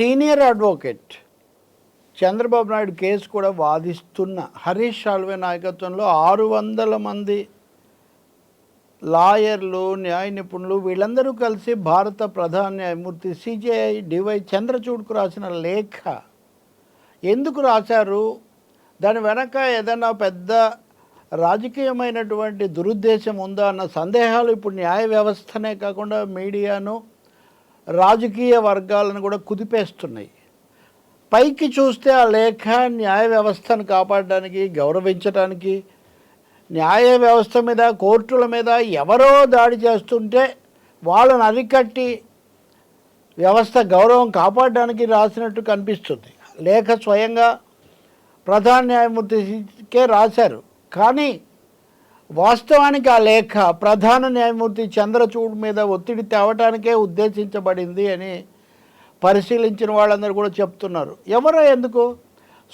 Senior advocate Chandrababu Naidu case కూడా వాదిస్తున్న హరీష్ సాల్వే నాయకత్వంలో 600 మంది లాయర్లు, న్యాయ నిపుణులు వీళ్ళందరూ కలిసి భారత ప్రధాన న్యాయమూర్తి సిజేఐ డివై చంద్రచూడ్కు రాసిన లేఖ ఎందుకు రాశారు? దాని వెనక ఏదైనా పెద్ద రాజకీయమైనటువంటి దురుద్దేశం ఉందా అన్న సందేహాలు ఇప్పుడు న్యాయ వ్యవస్థనే కాకుండా మీడియాను, రాజకీయ వర్గాలను కూడా కుదిపేస్తున్నాయి. పైకి చూస్తే ఆ లేఖ న్యాయ వ్యవస్థను కాపాడడానికి, గౌరవించడానికి, న్యాయ వ్యవస్థ మీద, కోర్టుల మీద ఎవరో దాడి చేస్తుంటే వాళ్ళని అరికట్టి వ్యవస్థ గౌరవం కాపాడడానికి రాసినట్టు కనిపిస్తుంది. లేఖ స్వయంగా ప్రధాన న్యాయమూర్తికే రాశారు. కానీ వాస్తవానికి ఆ లేఖ ప్రధాన న్యాయమూర్తి చంద్రచూడ్ మీద ఒత్తిడి తేవటానికే ఉద్దేశించబడింది అని పరిశీలించిన వాళ్ళందరూ కూడా చెప్తున్నారు. ఎవరో ఎందుకు?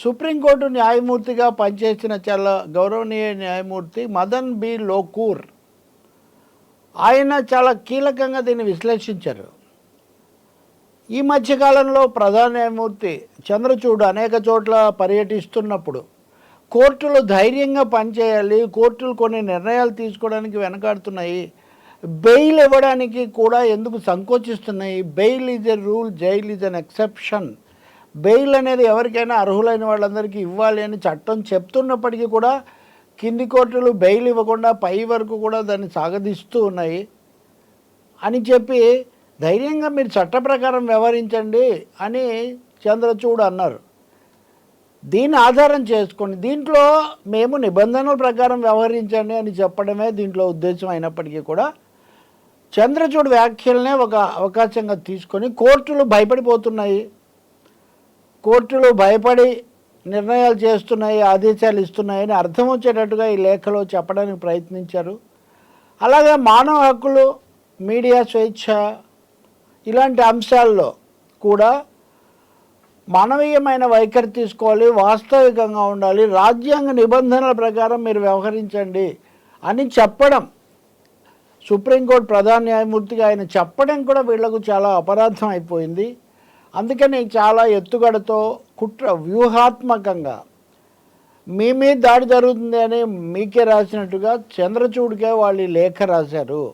సుప్రీంకోర్టు న్యాయమూర్తిగా పనిచేసిన చాలా గౌరవనీయ న్యాయమూర్తి మదన్ బి లోకూర్ ఆయన చాలా కీలకంగా దీన్ని విశ్లేషించారు. ఈ మధ్యకాలంలో ప్రధాన న్యాయమూర్తి చంద్రచూడ్ అనేక చోట్ల పర్యటిస్తున్నప్పుడు కోర్టులు ధైర్యంగా పనిచేయాలి, కోర్టులు కొన్ని నిర్ణయాలు తీసుకోవడానికి వెనకాడుతున్నాయి, బెయిల్ ఇవ్వడానికి కూడా ఎందుకు సంకోచిస్తున్నాయి. Bail is a rule, jail is an exception. Bail అనేది ఎవరికైనా అర్హులైన వాళ్ళందరికీ ఇవ్వాలి అని చట్టం చెప్తున్నప్పటికీ కూడా కింది కోర్టులు బెయిల్ ఇవ్వకుండా పై వరకు కూడా దాన్ని సాగదీస్తూ ఉన్నాయి అని చెప్పి ధైర్యంగా మీరు చట్ట ప్రకారం వ్యవహరించండి అని చంద్రచూడ్ అన్నారు. దీన్ని ఆధారం చేసుకొని దీంట్లో మేము నిబంధనల ప్రకారం వ్యవహరించండి అని చెప్పడమే దీంట్లో ఉద్దేశం అయినప్పటికీ కూడా చంద్రచూడ్ వ్యాఖ్యలనే ఒక అవకాశంగా తీసుకొని కోర్టులు భయపడిపోతున్నాయి, కోర్టులు భయపడి నిర్ణయాలు చేస్తున్నాయి, ఆదేశాలు ఇస్తున్నాయని అర్థం వచ్చేటట్టుగా ఈ లేఖలో చెప్పడానికి ప్రయత్నించారు. అలాగే మానవ హక్కులు, మీడియా స్వేచ్ఛ ఇలాంటి అంశాల్లో కూడా మానవీయమైన వైఖరి తీసుకోవాలి, వాస్తవికంగా ఉండాలి, రాజ్యాంగ నిబంధనల ప్రకారం మీరు వ్యవహరించండి అని చెప్పడం, సుప్రీంకోర్టు ప్రధాన న్యాయమూర్తిగా ఆయన చెప్పడం కూడా వీళ్లకు చాలా అపరాధం అయిపోయింది. అందుకని చాలా ఎత్తుగడతో వ్యూహాత్మకంగా మీ మీద దాడి జరుగుతుంది అని మీకే రాసినట్టుగా చంద్రచూడ్కే వాళ్ళు లేఖ రాశారు.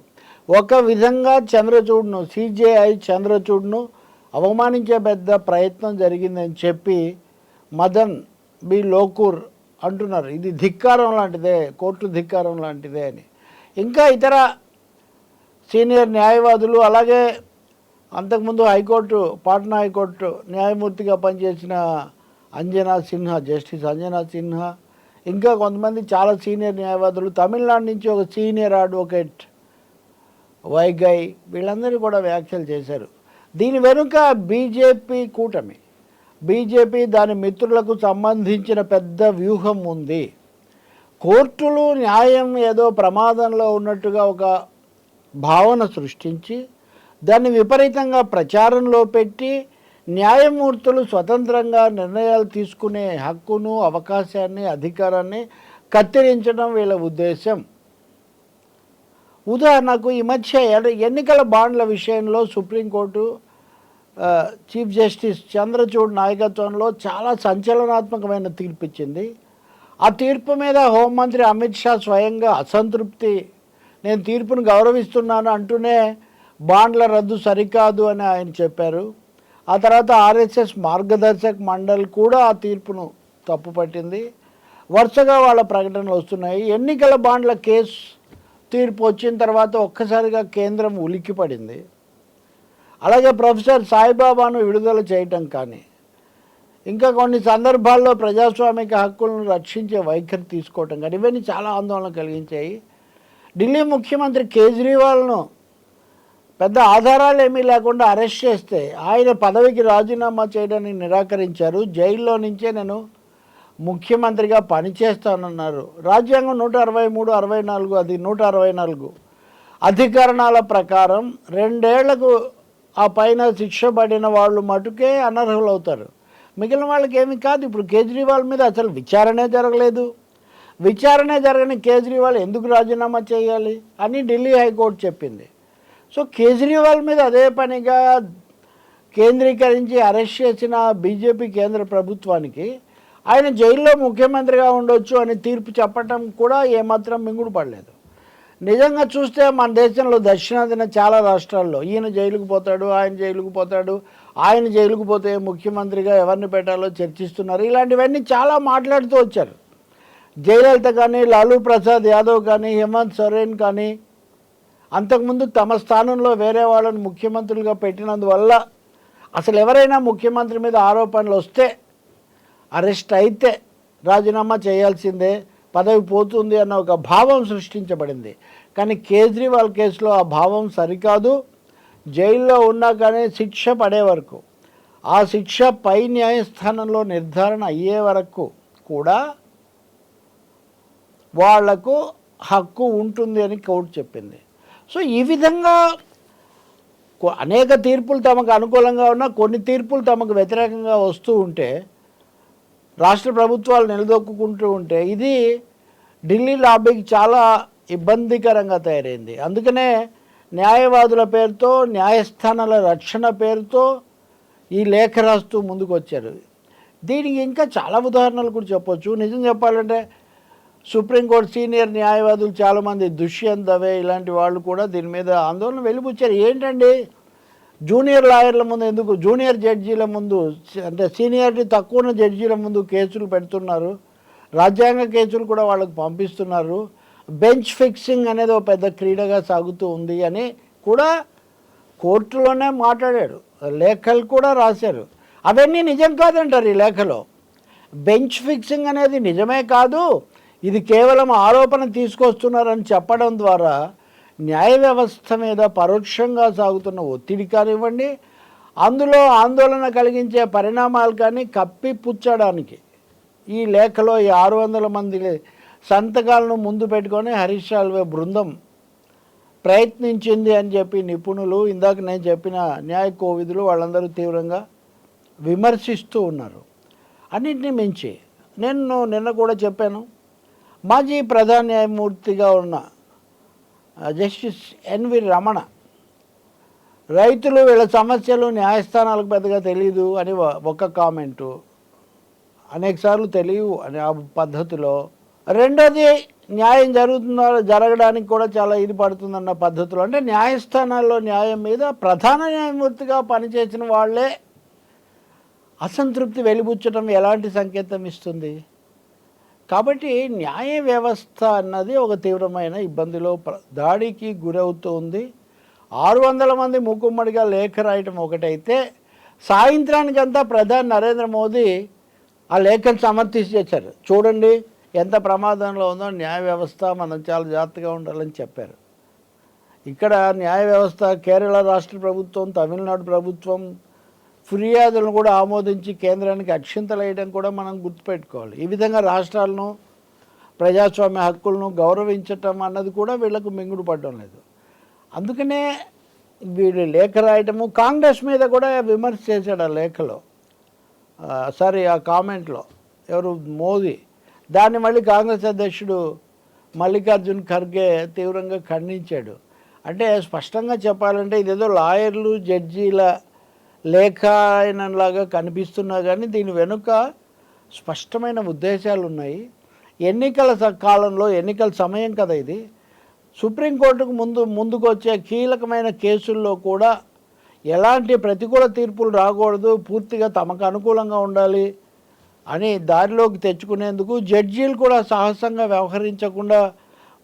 ఒక విధంగా చంద్రచూడ్ను, సిజేఐ చంద్రచూడ్ను అవమానించే పెద్ద ప్రయత్నం జరిగిందని చెప్పి మదన్ బి లోకూర్ అంటున్నారు. ఇది ధిక్కారం లాంటిదే, కోర్టు ధిక్కారం లాంటిదే అని. ఇంకా ఇతర సీనియర్ న్యాయవాదులు, అలాగే అంతకుముందు హైకోర్టు, పాట్నా హైకోర్టు న్యాయమూర్తిగా పనిచేసిన అంజనా సిన్హా, జస్టిస్ అంజనా సిన్హా, ఇంకా కొంతమంది చాలా సీనియర్ న్యాయవాదులు, తమిళనాడు నుంచి ఒక సీనియర్ అడ్వకేట్ వైగై, వీళ్ళందరూ కూడా వ్యాఖ్యలు చేశారు. దీని వెనుక బీజేపీ కూటమి, బీజేపీ దాని మిత్రులకు సంబంధించిన పెద్ద వ్యూహం ఉంది. కోర్టులు న్యాయం ఏదో ప్రమాదంలో ఉన్నట్టుగా ఒక భావన సృష్టించి దాన్ని విపరీతంగా ప్రచారంలో పెట్టి న్యాయమూర్తులు స్వతంత్రంగా నిర్ణయాలు తీసుకునే హక్కును, అవకాశాన్ని, అధికారాన్ని కత్తిరించడం వీళ్ళ ఉద్దేశం. ఉదాహరణకు ఈ మధ్య ఎన్నికల బాండ్ల విషయంలో సుప్రీంకోర్టు చీఫ్ జస్టిస్ చంద్రచూడ్ నాయకత్వంలో చాలా సంచలనాత్మకమైన తీర్పు ఇచ్చింది. ఆ తీర్పు మీద హోంమంత్రి అమిత్ షా స్వయంగా అసంతృప్తి, నేను తీర్పును గౌరవిస్తున్నాను అంటూనే బాండ్ల రద్దు సరికాదు అని ఆయన చెప్పారు. ఆ తర్వాత ఆర్ఎస్ఎస్ మార్గదర్శక్ మండలి కూడా ఆ తీర్పును తప్పుపట్టింది. వరుసగా వాళ్ళ ప్రకటనలు వస్తున్నాయి. ఎన్నికల బాండ్ల కేసు తీర్పు వచ్చిన తర్వాత ఒక్కసారిగా కేంద్రం ఉలిక్కిపడింది. అలాగే ప్రొఫెసర్ సాయిబాబాను విడుదల చేయటం కానీ, ఇంకా కొన్ని సందర్భాల్లో ప్రజాస్వామిక హక్కులను రక్షించే వైఖరి తీసుకోవటం కానీ ఇవన్నీ చాలా ఆందోళన కలిగించాయి. ఢిల్లీ ముఖ్యమంత్రి కేజ్రీవాల్ను పెద్ద ఆధారాలు ఏమీ లేకుండా అరెస్ట్ చేస్తే ఆయన పదవికి రాజీనామా చేయడానికి నిరాకరించారు. జైల్లో నుంచే నేను ముఖ్యమంత్రిగా పనిచేస్తానన్నారు. రాజ్యాంగం 163, 64, అది 164 అధికరణాల ప్రకారం 2 ఏళ్లకు ఆ పైన శిక్ష పడిన వాళ్ళు మటుకే అనర్హులవుతారు, మిగిలిన వాళ్ళకి ఏమి కాదు. ఇప్పుడు కేజ్రీవాల్ మీద అసలు విచారణే జరగలేదు. విచారణే జరగని కేజ్రీవాల్ ఎందుకు రాజీనామా చేయాలి అని ఢిల్లీ హైకోర్టు చెప్పింది. సో కేజ్రీవాల్ మీద అదే పనిగా కేంద్రీకరించి అరెస్ట్ చేసిన బీజేపీ కేంద్ర ప్రభుత్వానికి ఆయన జైల్లో ముఖ్యమంత్రిగా ఉండొచ్చు అని తీర్పు చెప్పటం కూడా ఏమాత్రం మింగుడు పడలేదు. నిజంగా చూస్తే మన దేశంలో దక్షిణాదిన చాలా రాష్ట్రాల్లో ఈయన జైలుకు పోతాడు, ఆయన జైలుకు పోతాడు, ఆయన జైలుకు పోతే ముఖ్యమంత్రిగా ఎవరిని పెట్టాలో చర్చిస్తున్నారు. ఇలాంటివన్నీ చాలా మాట్లాడుతూ వచ్చారు. జయలలిత కానీ, లాలూ ప్రసాద్ యాదవ్ కానీ, హేమంత్ సోరెన్ కానీ అంతకుముందు తమ స్థానంలో వేరే వాళ్ళని ముఖ్యమంత్రులుగా పెట్టినందువల్ల అసలు ఎవరైనా ముఖ్యమంత్రి మీద ఆరోపణలు వస్తే అరెస్ట్ అయితే రాజీనామా చేయాల్సిందే, పదవి పోతుంది అన్న ఒక భావం సృష్టించబడింది. కానీ కేజ్రీవాల్ కేసులో ఆ భావం సరికాదు. జైల్లో ఉన్నా కానీ శిక్ష పడే వరకు, ఆ శిక్ష పై న్యాయస్థానంలో నిర్ధారణ అయ్యే వరకు కూడా వాళ్లకు హక్కు ఉంటుంది అని కోర్టు చెప్పింది. సో ఈ విధంగా అనేక తీర్పులు తమకు అనుకూలంగా ఉన్నా కొన్ని తీర్పులు తమకు వ్యతిరేకంగా వస్తూ ఉంటే రాష్ట్ర ప్రభుత్వాలు నిలదొక్కుంటూ ఉంటే ఇది ఢిల్లీ లాబీకి చాలా ఇబ్బందికరంగా తయారైంది. అందుకనే న్యాయవాదుల పేరుతో, న్యాయస్థానాల రక్షణ పేరుతో ఈ లేఖ రాస్తూ ముందుకు వచ్చారు. దీనికి ఇంకా చాలా ఉదాహరణలు కూడా చెప్పొచ్చు. నిజం చెప్పాలంటే సుప్రీంకోర్టు సీనియర్ న్యాయవాదులు చాలామంది, దుష్యంత్ దవే ఇలాంటి వాళ్ళు కూడా దీని మీద ఆందోళన వెలిబుచ్చారు. ఏంటండి జూనియర్ లాయర్ల ముందు ఎందుకు, జూనియర్ జడ్జీల ముందు అంటే సీనియారిటీ తక్కువ ఉన్న జడ్జీల ముందు కేసులు పెడుతున్నారు, రాజ్యాంగ కేసులు కూడా వాళ్ళకు పంపిస్తున్నారు, బెంచ్ ఫిక్సింగ్ అనేది ఒక పెద్ద క్రీడగా సాగుతూ ఉంది అని కూడా కోర్టులోనే మాట్లాడాడు. లేఖలు కూడా రాశారు. అవన్నీ నిజం కాదంటారు ఈ లేఖలో. బెంచ్ ఫిక్సింగ్ అనేది నిజమే కాదు, ఇది కేవలం ఆరోపణ తీసుకొస్తున్నారని చెప్పడం ద్వారా న్యాయ వ్యవస్థ మీద పరోక్షంగా సాగుతున్న ఒత్తిడి కానివ్వండి, అందులో ఆందోళన కలిగించే పరిణామాలు కానీ కప్పిపుచ్చడానికి ఈ లేఖలో ఈ 600 మంది సంతకాలను ముందు పెట్టుకొని హరీష్ సాల్వే బృందం ప్రయత్నించింది అని చెప్పి నిపుణులు, ఇందాక నేను చెప్పిన న్యాయ కోవిదులు వాళ్ళందరూ తీవ్రంగా విమర్శిస్తూ ఉన్నారు. అన్నింటినీ మించి నేను నిన్న కూడా చెప్పాను, మాజీ ప్రధాన న్యాయమూర్తిగా ఉన్న జస్టిస్ ఎన్వి రమణ రైతులు వీళ్ళ సమస్యలు న్యాయస్థానాలకు పెద్దగా తెలియదు అని ఒక కామెంటు, అనేకసార్లు తెలియవు అని ఆ పద్ధతిలో, రెండోది న్యాయం జరగడానికి కూడా చాలా ఇది పడుతుందన్న పద్ధతిలో, అంటే న్యాయస్థానాల్లో న్యాయం మీద ప్రధాన న్యాయమూర్తిగా పనిచేసిన వాళ్ళే అసంతృప్తి వెలిబుచ్చడం ఎలాంటి సంకేతం ఇస్తుంది? కాబట్టి న్యాయ వ్యవస్థ అన్నది ఒక తీవ్రమైన ఇబ్బందిలో దాడికి గురవుతూ ఉంది. 600 మంది మూకుమ్మడిగా లేఖ రాయటం ఒకటైతే, సాయంత్రానికంతా ప్రధాని నరేంద్ర మోదీ ఆ లేఖను సమర్థించేశారు. చూడండి ఎంత ప్రమాదంలో ఉందో న్యాయ వ్యవస్థ, మనం చాలా జాగ్రత్తగా ఉండాలని చెప్పారు. ఇక్కడ న్యాయ వ్యవస్థ కేరళ రాష్ట్ర ప్రభుత్వం, తమిళనాడు ప్రభుత్వం ఫిర్యాదులను కూడా ఆమోదించి కేంద్రానికి అక్షింతలు వేయడం కూడా మనం గుర్తుపెట్టుకోవాలి. ఈ విధంగా రాష్ట్రాలను, ప్రజాస్వామ్య హక్కులను గౌరవించటం అన్నది కూడా వీళ్లకు మింగుడు పడడం లేదు. అందుకనే వీళ్ళు లేఖ రాయటము, కాంగ్రెస్ మీద కూడా విమర్శ చేశాడు ఆ లేఖలో, ఆ కామెంట్లో ఎవరు, మోదీ. దాన్ని మళ్ళీ కాంగ్రెస్ అధ్యక్షుడు మల్లికార్జున్ ఖర్గే తీవ్రంగా ఖండించాడు. అంటే స్పష్టంగా చెప్పాలంటే ఇదేదో లాయర్లు, జడ్జీల లేఖనంలాగా కనిపిస్తున్నా కానీ దీని వెనుక స్పష్టమైన ఉద్దేశాలు ఉన్నాయి. ఎన్నికల కాలంలో, ఎన్నికల సమయం కదా ఇది, సుప్రీంకోర్టుకు ముందుకు వచ్చే కీలకమైన కేసుల్లో కూడా ఎలాంటి ప్రతికూల తీర్పులు రాకూడదు, పూర్తిగా తమకు అనుకూలంగా ఉండాలి అని దారిలోకి తెచ్చుకునేందుకు జడ్జీలు కూడా సాహసంగా వ్యవహరించకుండా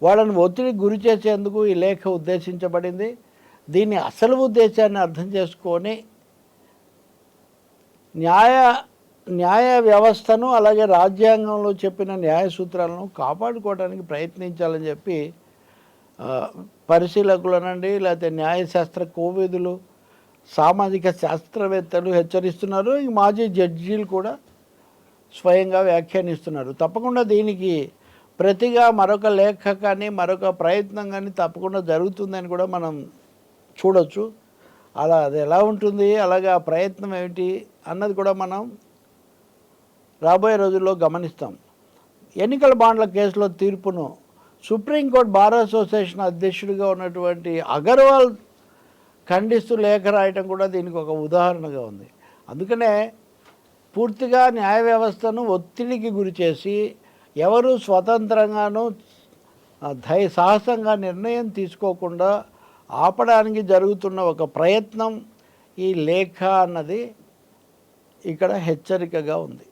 వాళ్ళని ఒత్తిడికి గురి చేసేందుకు ఈ లేఖ ఉద్దేశించబడింది. దీని అసలు ఉద్దేశాన్ని అర్థం చేసుకొని న్యాయ వ్యవస్థను, అలాగే రాజ్యాంగంలో చెప్పిన న్యాయ సూత్రాలను కాపాడుకోవడానికి ప్రయత్నించాలని చెప్పి పరిశీలకులనండి, లేకపోతే న్యాయశాస్త్ర కోవిదులు, సామాజిక శాస్త్రవేత్తలు హెచ్చరిస్తున్నారు. ఈ మాజీ జడ్జీలు కూడా స్వయంగా వ్యాఖ్యానిస్తున్నారు. తప్పకుండా దీనికి ప్రతిగా మరొక లేఖ కానీ, మరొక ప్రయత్నం కానీ తప్పకుండా జరుగుతుందని కూడా మనం చూడొచ్చు. అది ఎలా ఉంటుంది, అలాగే ఆ ప్రయత్నం ఏమిటి అన్నది కూడా మనం రాబోయే రోజుల్లో గమనిస్తాం. ఎన్నికల బాండ్ల కేసులో తీర్పును సుప్రీంకోర్టు బార్ అసోసియేషన్ అధ్యక్షుడిగా ఉన్నటువంటి అగర్వాల్ ఖండిస్తూ లేఖ రాయటం కూడా దీనికి ఒక ఉదాహరణగా ఉంది. అందుకనే పూర్తిగా న్యాయ వ్యవస్థను ఒత్తిడికి గురి చేసి ఎవరు స్వతంత్రంగాను సాహసంగా నిర్ణయం తీసుకోకుండా ఆపడానికి జరుగుతున్న ఒక ప్రయత్నం ఈ లేఖ అన్నది ఇక్కడ హెచ్చరికగా ఉంది.